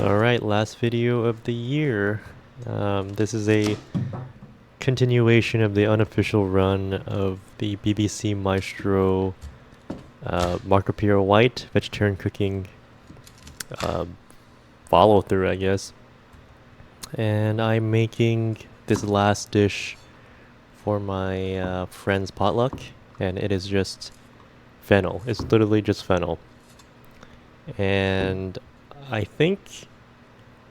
Alright, last video of the year. This is a continuation of the unofficial run of the BBC Maestro Marco Piro White vegetarian cooking uh, follow through, I guess. And I'm making this last dish for my friend's potluck, and it is just fennel. It's literally just fennel. And I think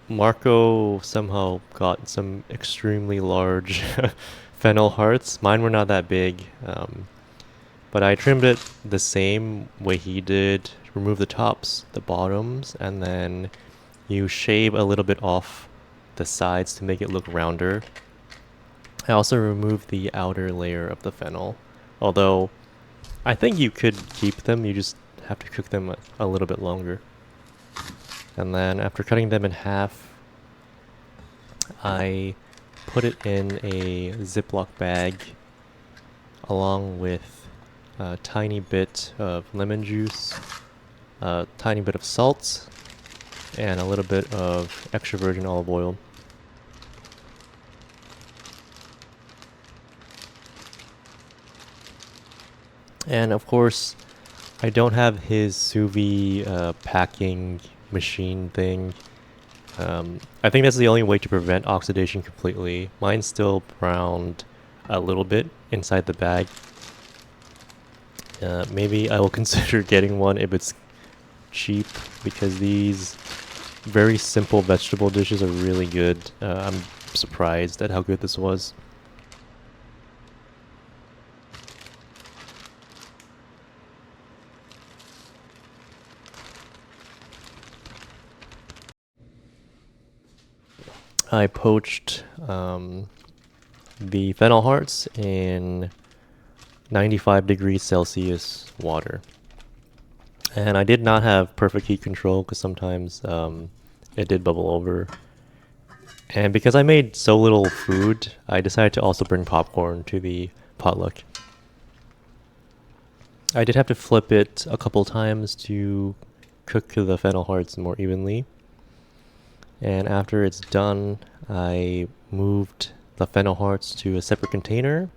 Marco somehow got some extremely large fennel hearts. Mine were not that big, but I trimmed it the same way he did. Remove the tops, the bottoms, and then you shave a little bit off the sides to make it look rounder. I also removed the outer layer of the fennel, although I think you could keep them, you just have to cook them a little bit longer. And then after cutting them in half, I put it in a Ziploc bag along with a tiny bit of lemon juice, a tiny bit of salt, and a little bit of extra virgin olive oil. And of course, I don't have his sous vide packing machine thing. I think that's the only way to prevent oxidation completely. Mine's still browned a little bit inside the bag. Maybe I will consider getting one if it's cheap, because these very simple vegetable dishes are really good. I'm surprised at how good this was. I poached the fennel hearts in 95 degrees Celsius water. And I did not have perfect heat control because sometimes it did bubble over. And because I made so little food, I decided to also bring popcorn to the potluck. I did have to flip it a couple times to cook the fennel hearts more evenly. And after it's done, I moved the fennel hearts to a separate container,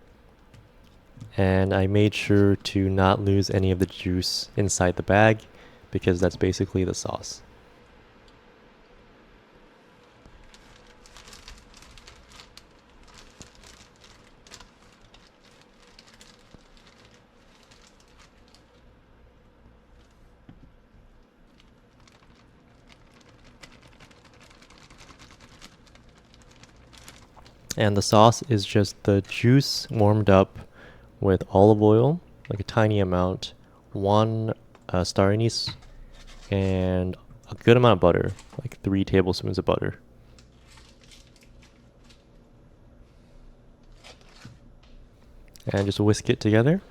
and I made sure to not lose any of the juice inside the bag because that's basically the sauce. And the sauce is just the juice warmed up with olive oil, like a tiny amount, one star anise, and a good amount of butter, like 3 tablespoons of butter. And just whisk it together.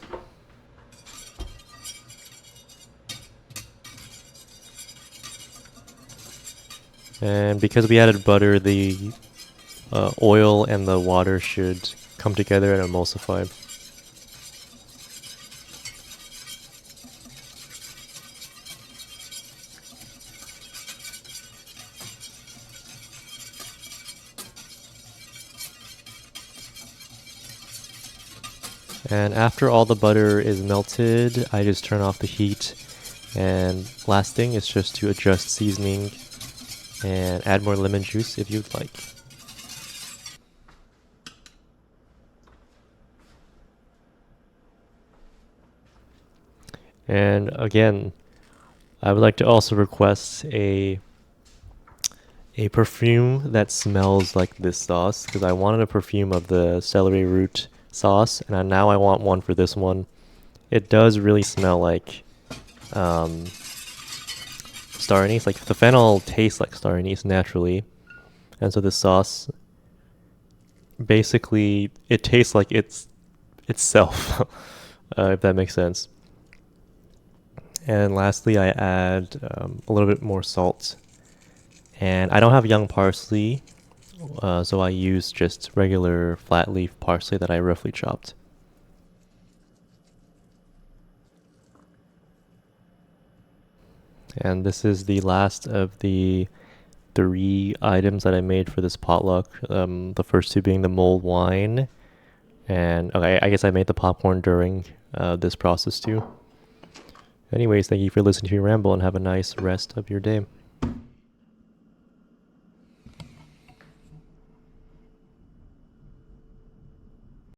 And because we added butter, the oil and the water should come together and emulsify. And after all the butter is melted, I just turn off the heat. And last thing is just to adjust seasoning and add more lemon juice if you'd like. And again, I would like to also request a perfume that smells like this sauce, because I wanted a perfume of the celery root sauce, and now I want one for this one. It does really smell like star anise. Like the fennel tastes like star anise naturally, and so this sauce basically it tastes like it's itself, if that makes sense. And lastly, I add a little bit more salt. And I don't have young parsley, so I use just regular flat leaf parsley that I roughly chopped. And this is the last of the three items that I made for this potluck. The first two being the mulled wine, and okay, I guess I made the popcorn during this process too. Anyways, thank you for listening to me ramble and have a nice rest of your day.